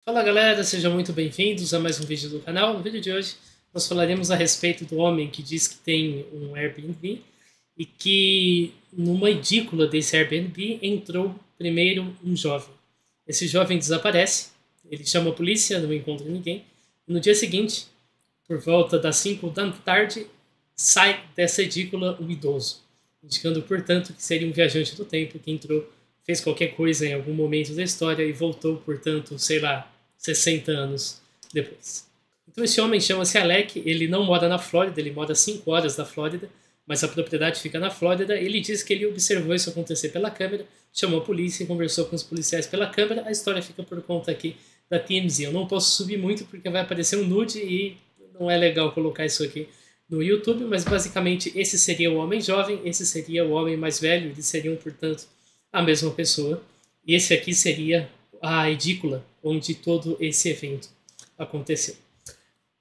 Fala galera, sejam muito bem-vindos a mais um vídeo do canal. No vídeo de hoje nós falaremos a respeito do homem que diz que tem um Airbnb e que numa edícula desse Airbnb entrou primeiro um jovem. Esse jovem desaparece, ele chama a polícia, não encontra ninguém, e no dia seguinte, por volta das 5 da tarde, sai dessa edícula um idoso, indicando, portanto, que seria um viajante do tempo que entrou, fez qualquer coisa em algum momento da história e voltou, portanto, sei lá, 60 anos depois. Então esse homem chama-se Alec, ele não mora na Flórida, ele mora a 5 horas da Flórida, mas a propriedade fica na Flórida. Ele diz que ele observou isso acontecer pela câmera, chamou a polícia e conversou com os policiais pela câmera. A história fica por conta aqui da TMZ. Eu não posso subir muito porque vai aparecer um nude e não é legal colocar isso aqui no YouTube, mas basicamente esse seria o homem jovem, esse seria o homem mais velho, eles seriam, portanto, a mesma pessoa. E esse aqui seria a edícula onde todo esse evento aconteceu.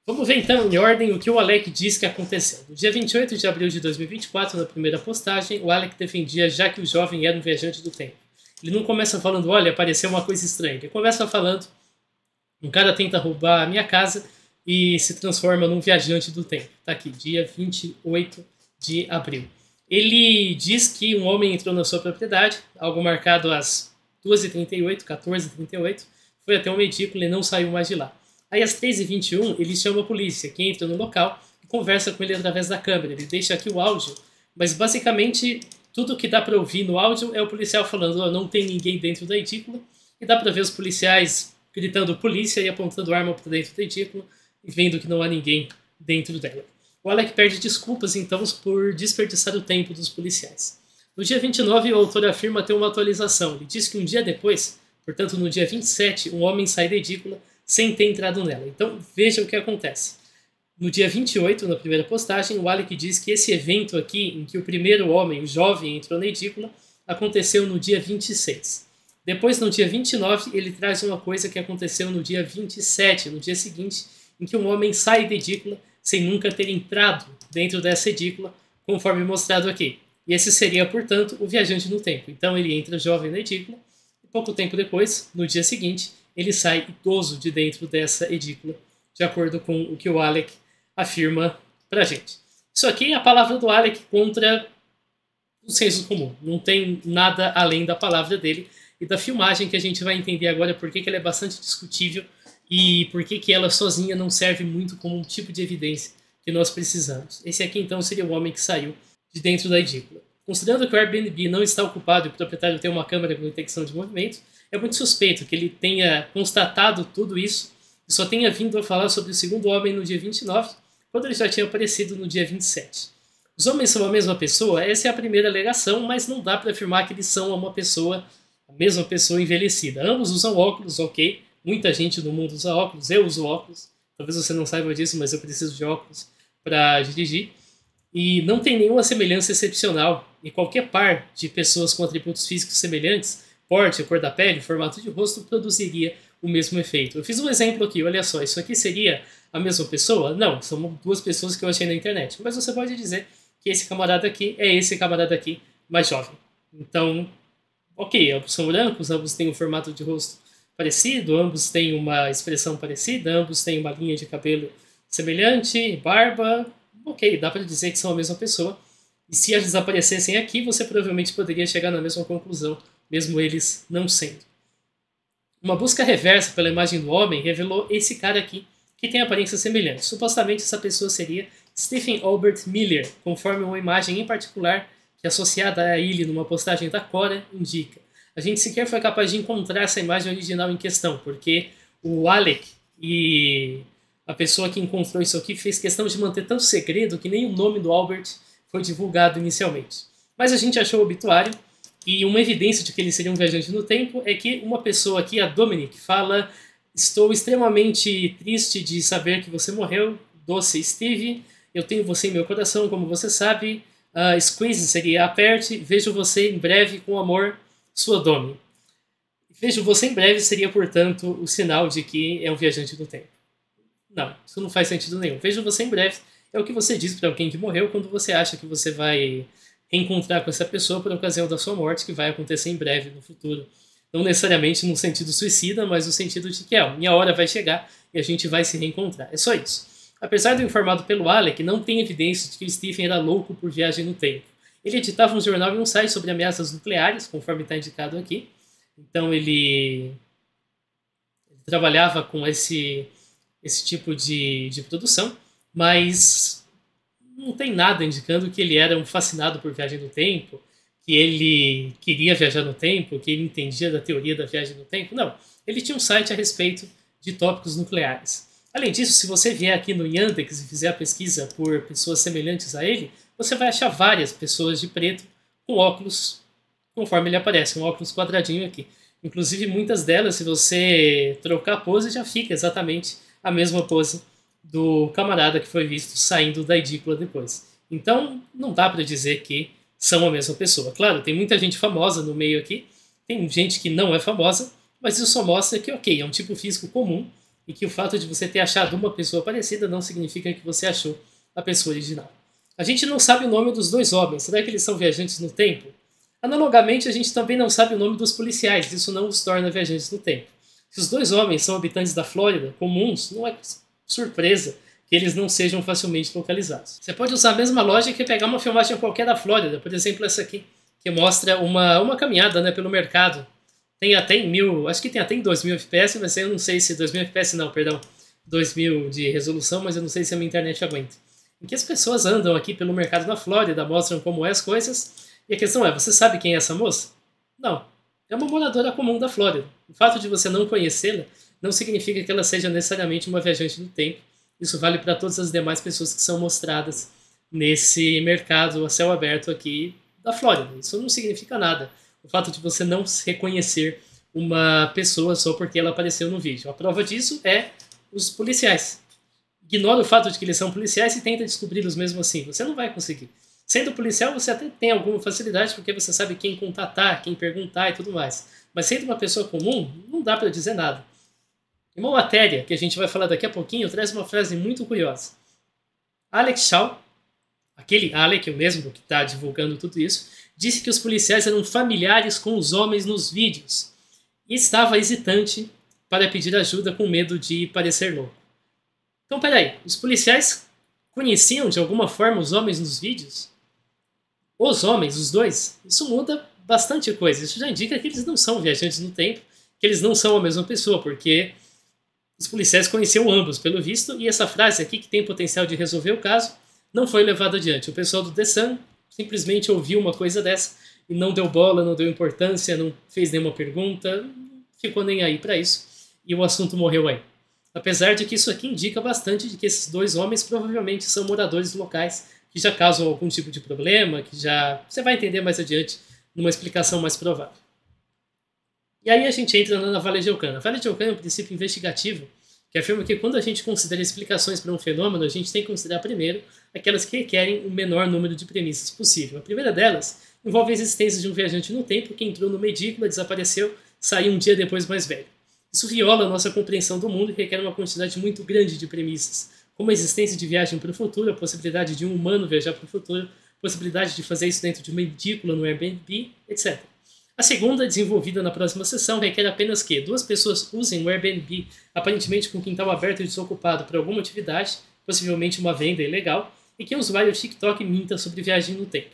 Vamos ver então em ordem o que o Alec diz que aconteceu. No dia 28 de abril de 2024, na primeira postagem, o Alec defendia já que o jovem era um viajante do tempo. Ele não começa falando, olha, apareceu uma coisa estranha. Ele começa falando, um cara tenta roubar a minha casa e se transforma num viajante do tempo. Tá aqui, dia 28 de abril. Ele diz que um homem entrou na sua propriedade, algo marcado às 2h38, 14h38, foi até uma edícula e não saiu mais de lá. Aí às 3h21 ele chama a polícia, que entra no local e conversa com ele através da câmera. Ele deixa aqui o áudio, mas basicamente tudo que dá para ouvir no áudio é o policial falando, oh, não tem ninguém dentro da edícula, e dá para ver os policiais gritando polícia e apontando arma para dentro da edícula e vendo que não há ninguém dentro dela. O Alec pede desculpas então por desperdiçar o tempo dos policiais. No dia 29, o autor afirma ter uma atualização. Ele diz que um dia depois, portanto no dia 27, um homem sai da edícula sem ter entrado nela. Então veja o que acontece. No dia 28, na primeira postagem, o Alec diz que esse evento aqui, em que o primeiro homem, o jovem, entrou na edícula, aconteceu no dia 26. Depois, no dia 29, ele traz uma coisa que aconteceu no dia 27, no dia seguinte, em que um homem sai da edícula sem nunca ter entrado dentro dessa edícula, conforme mostrado aqui. E esse seria, portanto, o viajante no tempo. Então ele entra jovem na edícula, e pouco tempo depois, no dia seguinte, ele sai idoso de dentro dessa edícula, de acordo com o que o Alec afirma pra gente. Isso aqui é a palavra do Alec contra o senso comum. Não tem nada além da palavra dele e da filmagem, que a gente vai entender agora por que ela é bastante discutível e por que ela sozinha não serve muito como um tipo de evidência que nós precisamos. Esse aqui então seria o homem que saiu de dentro da edícula. Considerando que o Airbnb não está ocupado e o proprietário tem uma câmera com detecção de movimento, é muito suspeito que ele tenha constatado tudo isso e só tenha vindo a falar sobre o segundo homem no dia 29, quando ele já tinha aparecido no dia 27. Os homens são a mesma pessoa? Essa é a primeira alegação, mas não dá para afirmar que eles são uma pessoa, a mesma pessoa envelhecida. Ambos usam óculos, ok. Muita gente no mundo usa óculos, eu uso óculos. Talvez você não saiba disso, mas eu preciso de óculos para dirigir. E não tem nenhuma semelhança excepcional. E qualquer par de pessoas com atributos físicos semelhantes, porte, cor da pele, formato de rosto, produziria o mesmo efeito. Eu fiz um exemplo aqui, olha só, isso aqui seria a mesma pessoa? Não, são duas pessoas que eu achei na internet. Mas você pode dizer que esse camarada aqui é esse camarada aqui mais jovem. Então, ok, ambos são brancos, ambos têm um formato de rosto parecido, ambos têm uma expressão parecida, ambos têm uma linha de cabelo semelhante, barba. Ok, dá para dizer que são a mesma pessoa. E se eles aparecessem aqui, você provavelmente poderia chegar na mesma conclusão, mesmo eles não sendo. Uma busca reversa pela imagem do homem revelou esse cara aqui, que tem aparência semelhante. Supostamente essa pessoa seria Stephen Albert Miller, conforme uma imagem em particular que é associada a ele numa postagem da Quora indica. A gente sequer foi capaz de encontrar essa imagem original em questão, porque o Alec e a pessoa que encontrou isso aqui fez questão de manter tanto segredo que nem o nome do Albert foi divulgado inicialmente. Mas a gente achou o obituário, e uma evidência de que ele seria um viajante no tempo é que uma pessoa aqui, a Dominic, fala: estou extremamente triste de saber que você morreu, doce Steve, eu tenho você em meu coração, como você sabe, squeeze seria aperte, vejo você em breve com amor, sua Domi. Vejo você em breve seria, portanto, o sinal de que é um viajante do tempo. Não, isso não faz sentido nenhum. Vejo você em breve é o que você diz para alguém que morreu quando você acha que você vai reencontrar com essa pessoa por ocasião da sua morte, que vai acontecer em breve, no futuro, Não necessariamente no sentido suicida, mas no sentido de que minha hora vai chegar e a gente vai se reencontrar. É só isso. Apesar do informado pelo Alec, não tem evidência de que o Stephen era louco por viagem no tempo. Ele editava um jornal e um site sobre ameaças nucleares, conforme está indicado aqui. Então ele trabalhava com esse tipo de produção, mas não tem nada indicando que ele era um fascinado por viagem no tempo, que ele queria viajar no tempo, que ele entendia da teoria da viagem no tempo. Não, ele tinha um site a respeito de tópicos nucleares. Além disso, se você vier aqui no Yandex e fizer a pesquisa por pessoas semelhantes a ele, você vai achar várias pessoas de preto com óculos, conforme ele aparece, um óculos quadradinho aqui. Inclusive, muitas delas, se você trocar a pose, já fica exatamente a mesma pose do camarada que foi visto saindo da edícula depois. Então, não dá para dizer que são a mesma pessoa. Claro, tem muita gente famosa no meio aqui, tem gente que não é famosa, mas isso só mostra que, ok, é um tipo físico comum e que o fato de você ter achado uma pessoa parecida não significa que você achou a pessoa original. A gente não sabe o nome dos dois homens. Será que eles são viajantes no tempo? Analogamente, a gente também não sabe o nome dos policiais. Isso não os torna viajantes no tempo. Se os dois homens são habitantes da Flórida, comuns, não é surpresa que eles não sejam facilmente localizados. Você pode usar a mesma lógica e pegar uma filmagem qualquer da Flórida, por exemplo essa aqui, que mostra uma caminhada, né, pelo mercado. Tem até em 1000, acho que tem até em 2000 fps, mas eu não sei se 2000 fps não, perdão, 2000 de resolução, mas eu não sei se a minha internet aguenta. Em que as pessoas andam aqui pelo mercado na Flórida, mostram como é as coisas, e a questão é, você sabe quem é essa moça? Não, é uma moradora comum da Flórida. O fato de você não conhecê-la não significa que ela seja necessariamente uma viajante do tempo. Isso vale para todas as demais pessoas que são mostradas nesse mercado a céu aberto aqui da Flórida. Isso não significa nada. O fato de você não reconhecer uma pessoa só porque ela apareceu no vídeo. A prova disso é os policiais. Ignora o fato de que eles são policiais e tenta descobri-los mesmo assim. Você não vai conseguir. Sendo policial, você até tem alguma facilidade porque você sabe quem contatar, quem perguntar e tudo mais. Mas sendo uma pessoa comum, não dá para dizer nada. Uma matéria que a gente vai falar daqui a pouquinho traz uma frase muito curiosa. Alex Shaw, aquele Alec, o mesmo que está divulgando tudo isso, disse que os policiais eram familiares com os homens nos vídeos e estava hesitante para pedir ajuda com medo de parecer louco. Então, peraí, os policiais conheciam de alguma forma os homens nos vídeos? Os homens, os dois? Isso muda bastante coisa. Isso já indica que eles não são viajantes no tempo, que eles não são a mesma pessoa, porque os policiais conheciam ambos, pelo visto, e essa frase aqui, que tem potencial de resolver o caso, não foi levada adiante. O pessoal do The Sun simplesmente ouviu uma coisa dessa e não deu bola, não deu importância, não fez nenhuma pergunta, não ficou nem aí para isso, e o assunto morreu aí. Apesar de que isso aqui indica bastante de que esses dois homens provavelmente são moradores locais que já causam algum tipo de problema, que já... Você vai entender mais adiante numa explicação mais provável. E aí a gente entra na Vale de Ocana. A Vale de Ocana é um princípio investigativo que afirma que quando a gente considera explicações para um fenômeno, a gente tem que considerar primeiro aquelas que requerem o menor número de premissas possível. A primeira delas envolve a existência de um viajante no tempo que entrou numa edícula, desapareceu, saiu um dia depois mais velho. Isso viola a nossa compreensão do mundo e requer uma quantidade muito grande de premissas, como a existência de viagem para o futuro, a possibilidade de um humano viajar para o futuro, a possibilidade de fazer isso dentro de uma edícula no Airbnb, etc. A segunda, desenvolvida na próxima sessão, requer apenas que duas pessoas usem o Airbnb, aparentemente com quintal aberto e desocupado para alguma atividade, possivelmente uma venda ilegal, e que o usuário TikTok minta sobre viagem no tempo.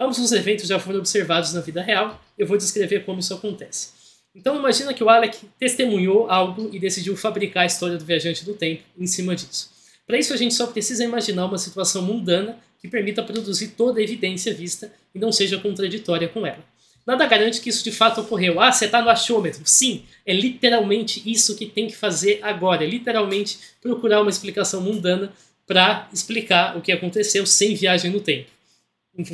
Ambos os eventos já foram observados na vida real, eu vou descrever como isso acontece. Então imagina que o Alec testemunhou algo e decidiu fabricar a história do viajante do tempo em cima disso. Para isso a gente só precisa imaginar uma situação mundana que permita produzir toda a evidência vista e não seja contraditória com ela. Nada garante que isso de fato ocorreu. Ah, você está no achômetro. Sim, é literalmente isso que tem que fazer agora. É literalmente procurar uma explicação mundana para explicar o que aconteceu sem viagem no tempo.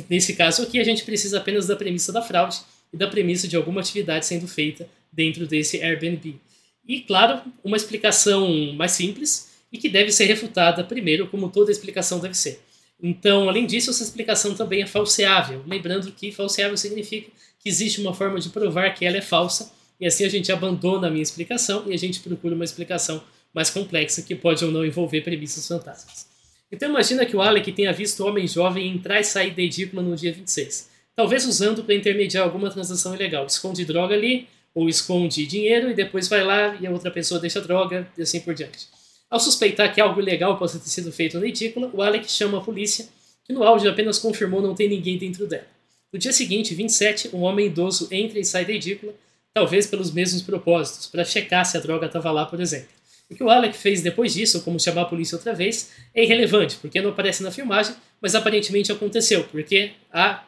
Nesse caso aqui, a gente precisa apenas da premissa da fraude e da premissa de alguma atividade sendo feita dentro desse Airbnb. E, claro, uma explicação mais simples e que deve ser refutada primeiro, como toda explicação deve ser. Então, além disso, essa explicação também é falseável. Lembrando que falseável significa que existe uma forma de provar que ela é falsa, e assim a gente abandona a minha explicação e a gente procura uma explicação mais complexa que pode ou não envolver premissas fantásticas. Então imagina que o Alec tenha visto o homem jovem entrar e sair da edícula no dia 26, talvez usando para intermediar alguma transação ilegal. Esconde droga ali, ou esconde dinheiro e depois vai lá e a outra pessoa deixa droga e assim por diante. Ao suspeitar que algo ilegal possa ter sido feito na edícula, o Alec chama a polícia, que no áudio apenas confirmou não ter ninguém dentro dela. No dia seguinte, 27, um homem idoso entra e sai da edícula, talvez pelos mesmos propósitos, para checar se a droga estava lá, por exemplo. O que o Alec fez depois disso, como chamar a polícia outra vez, é irrelevante, porque não aparece na filmagem, mas aparentemente aconteceu, porque a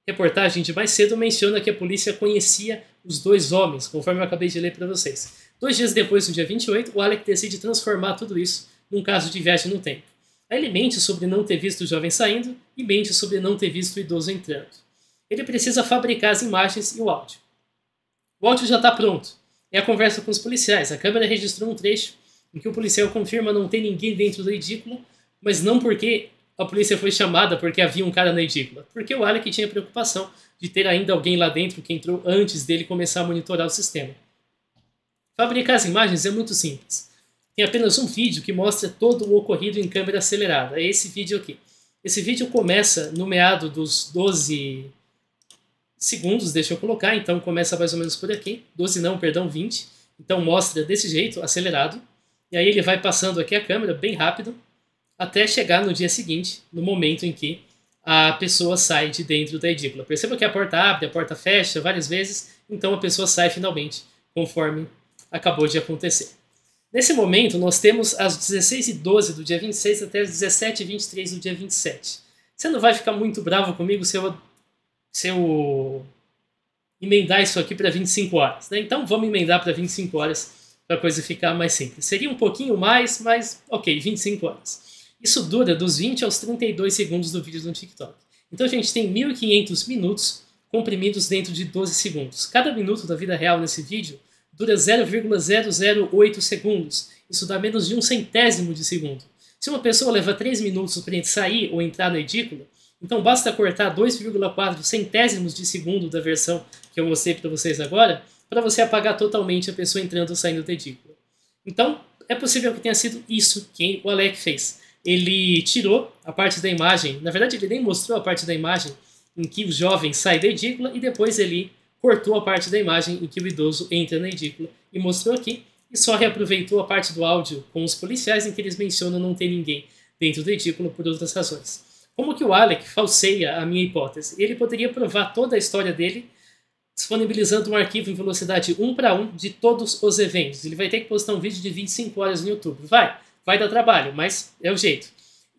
reportagem de mais cedo menciona que a polícia conhecia os dois homens, conforme eu acabei de ler para vocês. 2 dias depois, no dia 28, o Alec decide transformar tudo isso num caso de viagem no tempo. Aí ele mente sobre não ter visto o jovem saindo e mente sobre não ter visto o idoso entrando. Ele precisa fabricar as imagens e o áudio. O áudio já está pronto. É a conversa com os policiais. A câmera registrou um trecho em que o policial confirma não ter ninguém dentro da edícula, mas não porque a polícia foi chamada porque havia um cara na edícula, porque o Alec tinha preocupação de ter ainda alguém lá dentro que entrou antes dele começar a monitorar o sistema. Fabricar as imagens é muito simples. Tem apenas um vídeo que mostra todo o ocorrido em câmera acelerada. É esse vídeo aqui. Esse vídeo começa no meado dos 12 segundos, deixa eu colocar, então começa mais ou menos por aqui. 12 não, perdão, 20. Então mostra desse jeito, acelerado. E aí ele vai passando aqui a câmera, bem rápido, até chegar no dia seguinte, no momento em que a pessoa sai de dentro da edícula. Perceba que a porta abre, a porta fecha várias vezes, então a pessoa sai finalmente, conforme acabou de acontecer. Nesse momento, nós temos as 16h12 do dia 26 até as 17h23 do dia 27. Você não vai ficar muito bravo comigo se eu emendar isso aqui para 25 horas, né? Então vamos emendar para 25 horas para a coisa ficar mais simples. Seria um pouquinho mais, mas ok, 25 horas. Isso dura dos 20 aos 32 segundos do vídeo no TikTok. Então a gente tem 1.500 minutos comprimidos dentro de 12 segundos. Cada minuto da vida real nesse vídeo dura 0,008 segundos. Isso dá menos de 1/100º de segundo. Se uma pessoa leva 3 minutos para sair ou entrar na edícula, então basta cortar 2,4 centésimos de segundo da versão que eu mostrei para vocês agora, para você apagar totalmente a pessoa entrando ou saindo da edícula. Então, é possível que tenha sido isso que o Alec fez. Ele tirou a parte da imagem, na verdade ele nem mostrou a parte da imagem em que o jovem sai da edícula e depois ele cortou a parte da imagem em que o idoso entra na edícula e mostrou aqui, e só reaproveitou a parte do áudio com os policiais em que eles mencionam não ter ninguém dentro da edícula por outras razões. Como que o Alec falseia a minha hipótese? Ele poderia provar toda a história dele disponibilizando um arquivo em velocidade 1:1 de todos os eventos. Ele vai ter que postar um vídeo de 25 horas no YouTube. Vai dar trabalho, mas é o jeito.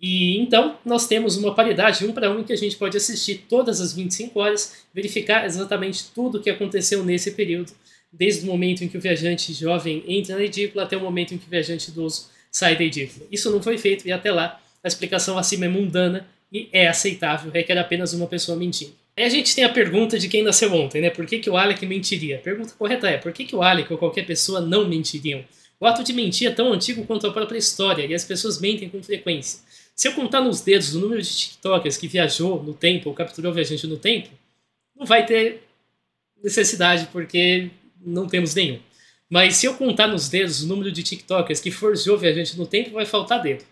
E então nós temos uma paridade 1:1 em que a gente pode assistir todas as 25 horas, verificar exatamente tudo o que aconteceu nesse período, desde o momento em que o viajante jovem entra na edícula até o momento em que o viajante idoso sai da edícula. Isso não foi feito e até lá a explicação acima é mundana e é aceitável, requer apenas uma pessoa mentindo. Aí a gente tem a pergunta de quem nasceu ontem, né? Por que o Alec mentiria? A pergunta correta é, por que o Alec ou qualquer pessoa não mentiriam? O ato de mentir é tão antigo quanto a própria história, e as pessoas mentem com frequência. Se eu contar nos dedos o número de TikTokers que viajou no tempo, ou capturou viajante no tempo, não vai ter necessidade, porque não temos nenhum. Mas se eu contar nos dedos o número de TikTokers que forjou viajante no tempo, vai faltar dedo.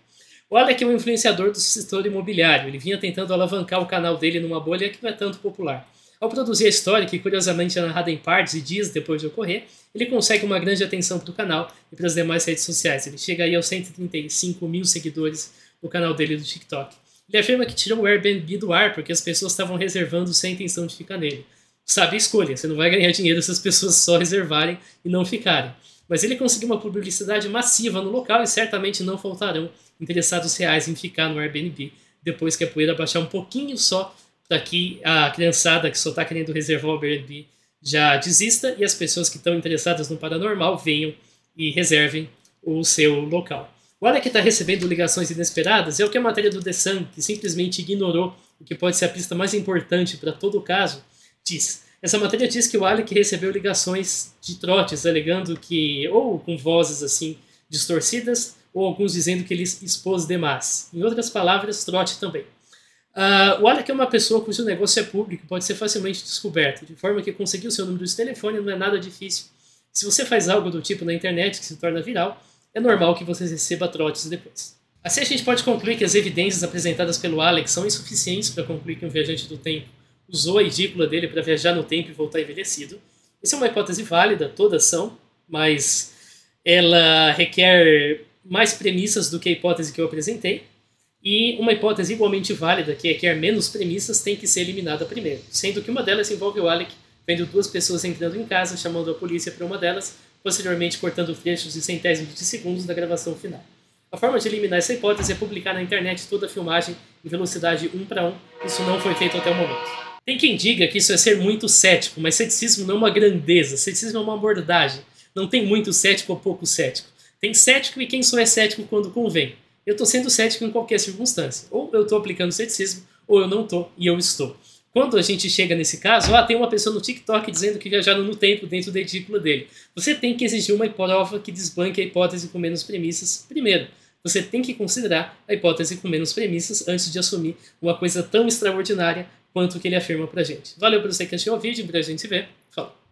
O Alec é um influenciador do setor imobiliário. Ele vinha tentando alavancar o canal dele numa bolha que não é tanto popular. Ao produzir a história, que curiosamente é narrada em partes e dias depois de ocorrer, ele consegue uma grande atenção para o canal e para as demais redes sociais. Ele chega aí aos 135 mil seguidores no canal dele do TikTok. Ele afirma que tirou o Airbnb do ar porque as pessoas estavam reservando sem intenção de ficar nele. Sabe a escolha, você não vai ganhar dinheiro se as pessoas só reservarem e não ficarem. Mas ele conseguiu uma publicidade massiva no local e certamente não faltarão interessados reais em ficar no Airbnb depois que a poeira baixar um pouquinho só para que a criançada que só está querendo reservar o Airbnb já desista e as pessoas que estão interessadas no paranormal venham e reservem o seu local. O Alec está recebendo ligações inesperadas é o que a matéria do The Sun, que simplesmente ignorou o que pode ser a pista mais importante para todo o caso, diz. Essa matéria diz que o Alec recebeu ligações de trotes, alegando que, ou com vozes assim distorcidas, ou alguns dizendo que ele expôs demais. Em outras palavras, trote também. O Alec é uma pessoa cujo negócio é público e pode ser facilmente descoberto, de forma que conseguir o seu número de telefone não é nada difícil. Se você faz algo do tipo na internet que se torna viral, é normal que você receba trotes depois. Assim a gente pode concluir que as evidências apresentadas pelo Alec são insuficientes para concluir que um viajante do tempo usou a edícula dele para viajar no tempo e voltar envelhecido. Essa é uma hipótese válida, todas são, mas ela requer mais premissas do que a hipótese que eu apresentei, e uma hipótese igualmente válida, que requer menos premissas, tem que ser eliminada primeiro, sendo que uma delas envolve o Alec vendo duas pessoas entrando em casa, chamando a polícia para uma delas, posteriormente cortando trechos de centésimos de segundos da gravação final. A forma de eliminar essa hipótese é publicar na internet toda a filmagem em velocidade 1:1. Isso não foi feito até o momento. Tem quem diga que isso é ser muito cético, mas ceticismo não é uma grandeza, ceticismo é uma abordagem. Não tem muito cético ou pouco cético. Tem cético e quem só é cético quando convém. Eu estou sendo cético em qualquer circunstância. Ou eu estou aplicando ceticismo, ou eu não estou e eu estou. Quando a gente chega nesse caso, tem uma pessoa no TikTok dizendo que viajaram no tempo dentro da edícula dele. Você tem que exigir uma prova que desbanque a hipótese com menos premissas primeiro. Você tem que considerar a hipótese com menos premissas antes de assumir uma coisa tão extraordinária quanto o que ele afirma pra gente. Valeu por você que assistiu o vídeo, pra gente se ver. Falou!